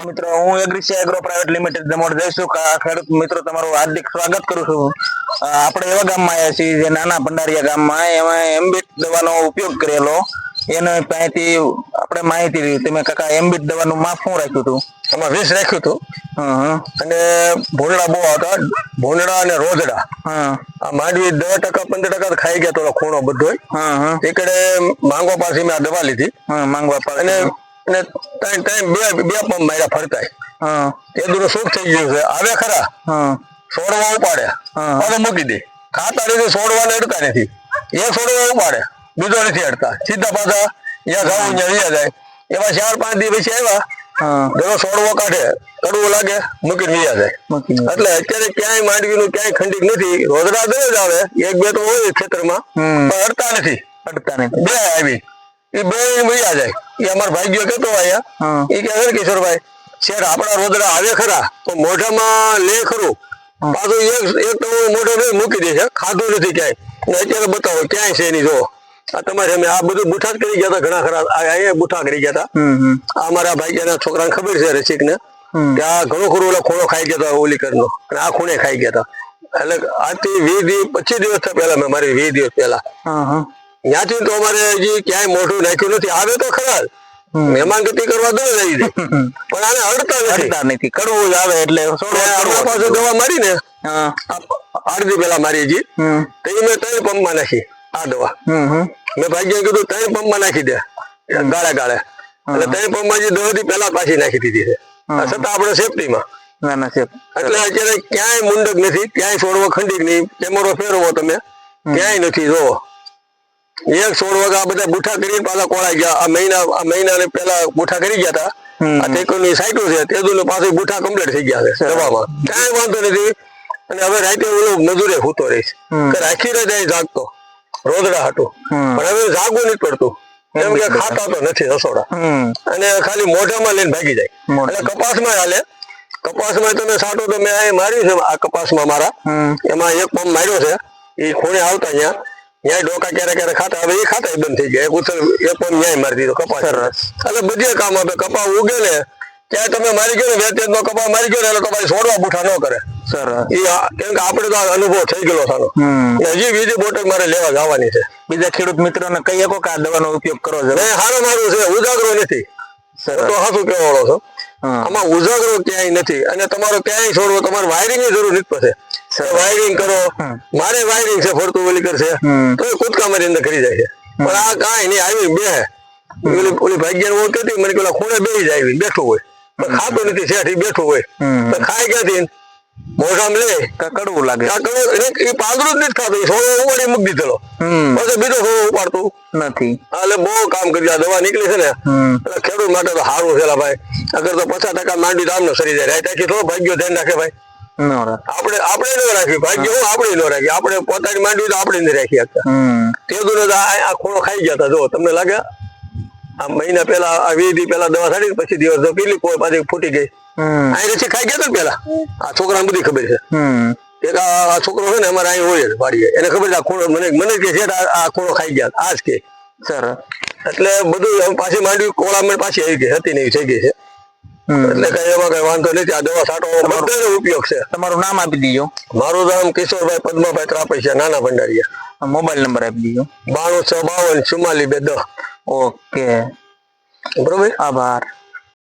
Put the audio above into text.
મિત્રો હું એગ્રીસી agro private limited દમોડ જઈશું ખેડૂત મિત્રો તમારું હાર્દિક સ્વાગત કરું છું। આપણે એવા ગામમાં આવ્યા છીએ જે નાના ભંડારીયા ગામમાં, એમાં એમ્બિટ દવાનો ઉપયોગ કરેલો, એને પાસેથી આપણે માહિતી લીધી। તમે કાકા એમ્બિટ દવાનું માપ શું રાખ્યું હતું? એમાં 20 રાખ્યું હતું અને ભૂંડડા બહુ આવતા, ભૂંડડા અને રોજડા। આ માંડવી 10% 15% ખાઈ ગયા તો ખૂણો બધો એકડે માંગવા પાસે મેં આ દવા લીધી માંગવા પાસે અને બે પંપ માર્યા ફરતાય એ દૂર સુખ થઈ ગયું છે। આવે ખરા છોડવા ઉપાડે હવે મૂકી દે, ખાતા નથી છોડવાને અડતા નથી, એ છોડવા ઉપાડે બીજો નથી અડતા, સીધા પાછા જ્યાં જવું ત્યાં જાય। એવા 4-5 દિવસ પછી આવ્યા, જેનો છોડવો કાઢે કડવું લાગે મૂકીને વ્યા જાય। એટલે અત્યારે ક્યાંય માંડવીનું ક્યાંય ખંડિત નથી, રોજડા દરરોજ આવે, 1-2 તો હોય ખેતરમાં પણ અડતા નથી। બે આવી એ બે વયા જાય। એ અમારા ભાઈઓ કેતો અહીંયા એ કે કિશોરભાઈ શેર આપણા રોજડા આવે ખરા તો મોઢામાં લે ખરું, પાછું એક મોઢો મૂકી દે છે, ખાધું નથી ક્યાંય। અત્યારે બતાવો ક્યાંય છે નહીં। જો આ તમારે અમે આ બધું બુઠા કરી ગયા હતા, ઘણા ખરા અહીંયા બુઠા કરી ગયા હતા। અમારા ભાઈ છોકરાને ખબર છે રસિક ને કે આ ઘણું ખરું ઓલા ખૂણો ખાઈ ગયા હતા ઓલી કરનો, અને આ ખૂણે ખાઈ ગયા હતા। એટલે આજથી 20-25 દિવસ પહેલા મેં મારી 20 દિવસ પહેલા ત્યાંથી તો અમારે હજી ક્યાંય મોઢું નાખ્યું નથી। આવે તો ખરા મહેમાન ગતિ કરવા દો લઈ દે પણ આને અડતા નથી, કડવું જ આવે। એટલે આપણા પાસે દવા મારી ને અડધી પેલા મારી હજી તો એ મેં 3 પંપમાં નાખી આ દવા। મેં ભાગ્ય કીધું 3 પંપમાં નાખી દે ગાળે ગાળે, એટલે 3 પંપમાં જે દવાથી પેલા પાછી નાખી દીધી છે, છતાં આપણે સેફટીમાં। એટલે અત્યારે ક્યાંય મુંડક નથી, ક્યાંય છોડવો ખંડિત નહીં, કેમેરો ફેરવો તમે ક્યાંય નથી। જોવો એક છોડવા આ બધા બુઠા કરીને પાછા કોળાઈ ગયા। આ મહિના પેલા બુઠા કરી ગયા હતા, આ ટેકોની સાઈટો છે તેદુને પાછું બુઠા કમ્પ્લીટ થઈ ગયા છે દવામાં, કાંઈ વાંધો નથી। અને હવે રાતે ઓલો મજૂરે સૂતો રહીશ કે રાખી રહે જાય જાગતો રોજડા હાટું, પણ હવે જાગવું નથી પડતું કેમ કે ખાતા તો નથી રસોડા, અને ખાલી મોઢામાં લઈને ભાગી જાય। એટલે કપાસમાં હાલે, કપાસમાં તમે સાટો તો મેં અહીં માર્યું છે, આ કપાસમાં મારા એમાં એક પંપ માર્યો છે, એ ખૂણે આવતા ત્યાં ડોકા ક્યારે ખાતા, હવે એ ખાતા બંધ થઈ ગયા, એક પંપ ન્યાય મારી દીધો કપાસ। એટલે બધી કામ આપે, કપા ઉગે ને ત્યાં તમે મારી ગયો ને વેચેજ નો કપા મારી ગયો ને એટલે તમારી છોડવા બુઠા ન કરે કેમ કે આપડે તો અનુભવ થઈ ગયેલો સારો। હજી બીજી બોટલ મારે લેવા જવાની છે। બીજા ખેડૂત મિત્રો ને કઈ શકો કે આ દવાનો ઉપયોગ કરો છો? સારું મારું છે, ઉજાગરો નથી તો હાથું કેવાળો છો, આમાં ઉજાગરો ક્યાંય નથી। અને તમારો ક્યાંય છોડવો તમારે વાયરિંગ ની જરૂર નથી પડે, વાયરિંગ કરો, મારે વાયરિંગ છે ફરતું ઓલી કરશે તો એ કૂદકા મારી અંદર કરી જાય છે, પણ આ કાંઈ નહીં આવી બે ઓલી ભાગ્ય ઓળખ હતી મને પેલા ખૂણે બેસી જાય બેઠું હોય પણ ખાતું નથી, શેઠ બેઠું હોય તો ખાય ક્યાંથી મોઢામાં લે કડવું લાગે, એ પાંદડું જ નથી ખાતું, સોળો ઉપાડી મૂકી દીધેલો પછી બીજો સોળો ઉપાડતું નથી। એટલે બહુ કામ કરી દવા નીકળી છે ને, એટલે ખેડૂત માટે તો સારું છે ભાઈ। અગર તો 50% માંડવી તો આમને સરી જાય, રાત આખી થોડો ભાગ્યો ધ્યાન રાખે ભાઈ, આપણે ન રાખી ભાગ્ય હું આપણે ન રાખી, આપણે પોતાની માંડવી તો આપણે નહીં રાખી શકતા। તે આ ખૂણો ખાઈ ગયા હતા, જો તમને લાગે આ મહિના પેલા આ 20 દી પેલા દવા છાડી પછી દિવસ જો પેલી કોઈ પાછી ફૂટી ગઈ, અહીં રસી ખાઈ ગયા હતા પેલા, આ છોકરાને બધી ખબર છે। એક આ છોકરો છે ને અમારે અહીં હોય વાડીએ, એને ખબર છે આ ખૂણો મને કે છે આ ખૂણો ખાઈ ગયા આજ કે સર, એટલે બધું પાછી માંડવી કોળામાં પાછી આવી ગઈ હતી ને એવી થઈ ગઈ છે। એટલે કઈ એમાં કઈ વાંધો નથી, આ દવા છાંટો બધાનો ઉપયોગ છે। તમારું નામ આપી દીજો? મારું નામ કિશોરભાઈ પદ્માભાઈ ત્રાપૈયા, નાના ભંડારીયા। મોબાઈલ નંબર આપી દીજો? 92 652 44 210। ઓકે, બરોબર, આભાર।